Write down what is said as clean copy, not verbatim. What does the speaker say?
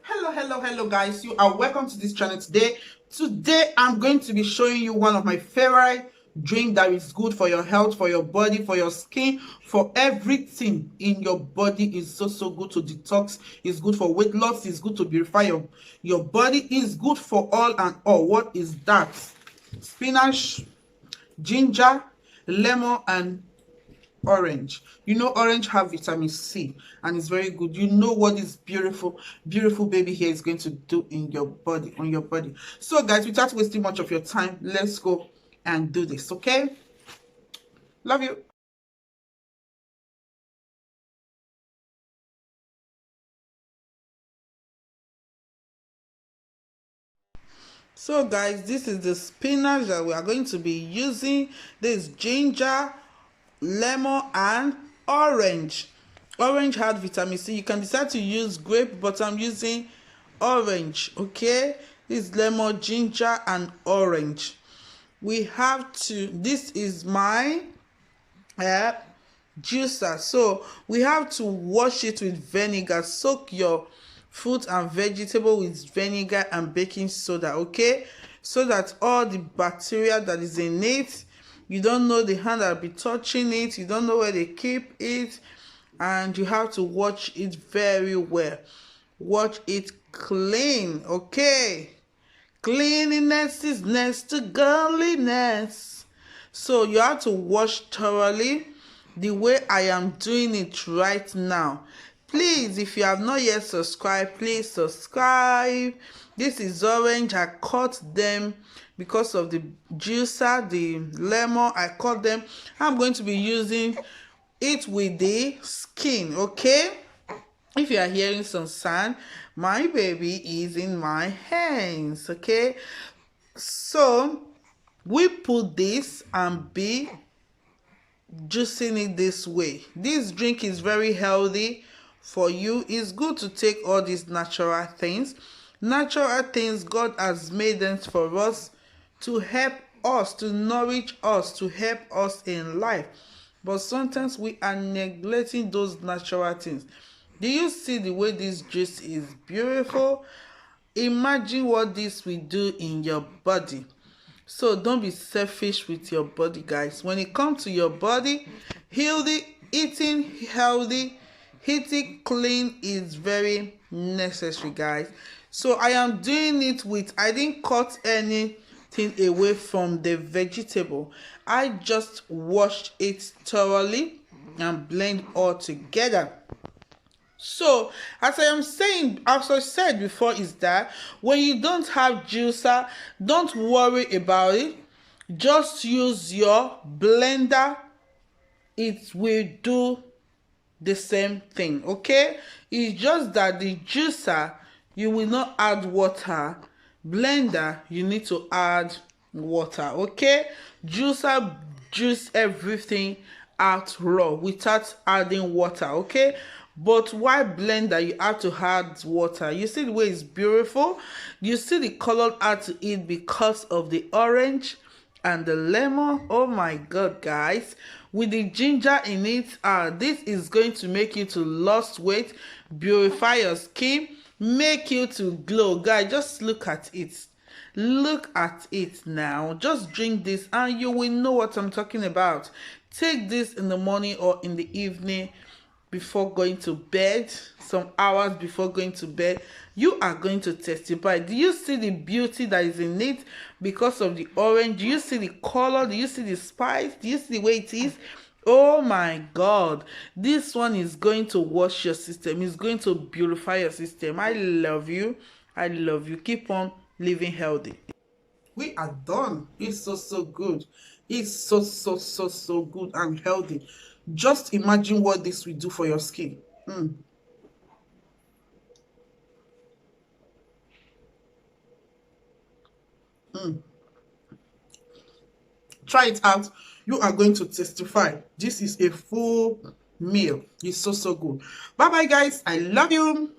Hello guys, you are welcome to this channel. Today I'm going to be showing you one of my favorite drink that is good for your health, for your body, for your skin, for everything in your body. Is so good to detox. It's good for weight loss. It's good to purify your body. It's good for all and all. What is that? Spinach, ginger, lemon, and orange. You know orange have vitamin C and it's very good. You know what this beautiful baby here is going to do in your body, on your body. So guys, without wasting much of your time, let's go and do this. Okay, love you. So guys, this is the spinach that we are going to be using. This ginger, lemon, and orange. Orange had vitamin C. You can decide to use grape, but I'm using orange. Okay, this lemon, ginger, and orange. We have to, this is my juicer, so we have to wash it with vinegar. Soak your fruit and vegetable with vinegar and baking soda, okay, so that all the bacteria that is in it, you don't know the hand that will be touching it, you don't know where they keep it, and you have to wash it very well. Wash it clean, okay. Cleanliness is next to godliness. So you have to wash thoroughly the way I am doing it right now. Please, if you have not yet subscribed, please subscribe. This is orange. I cut them because of the juicer, the lemon. I cut them. I'm going to be using it with the skin, okay? If you are hearing some sound, my baby is in my hands, okay? So we put this and be juicing it this way. This drink is very healthy for you. It's good to take all these natural things. Natural things, God has made them for us to help us, to nourish us, to help us in life. But sometimes we are neglecting those natural things. Do you see the way this juice is beautiful? Imagine what this will do in your body. So don't be selfish with your body, guys. When it comes to your body, eating healthy, eating clean is very necessary, guys. So I am doing it with, I didn't cut anything away from the vegetable. I just washed it thoroughly and blend all together. So, as I am saying, as I said before, is that when you don't have juicer, don't worry about it. Just use your blender. It will do the same thing, okay? It's just that the juicer, you will not add water. Blender, you need to add water, okay? Juicer juice everything out raw without adding water, okay? But why blender, you have to add water. You see the way it's beautiful? You see the color add to it because of the orange and the lemon. Oh my god, guys, with the ginger in it, this is going to make you to lose weight, beautify your skin, make you to glow. Guys, just look at it. Look at it now. Just drink this and you will know what I'm talking about. Take this in the morning or in the evening before going to bed, some hours before going to bed. You are going to testify. Do you see the beauty that is in it because of the orange? Do you see the color? Do you see the spice? Do you see the way it is? Oh my god, this one is going to wash your system. It's going to beautify your system. I love you. I love you. Keep on living healthy. We are done. It's so good. It's so good and healthy. Just imagine what this will do for your skin. Try it out. You are going to testify. This is a full meal. It's so good. Bye bye guys. I love you.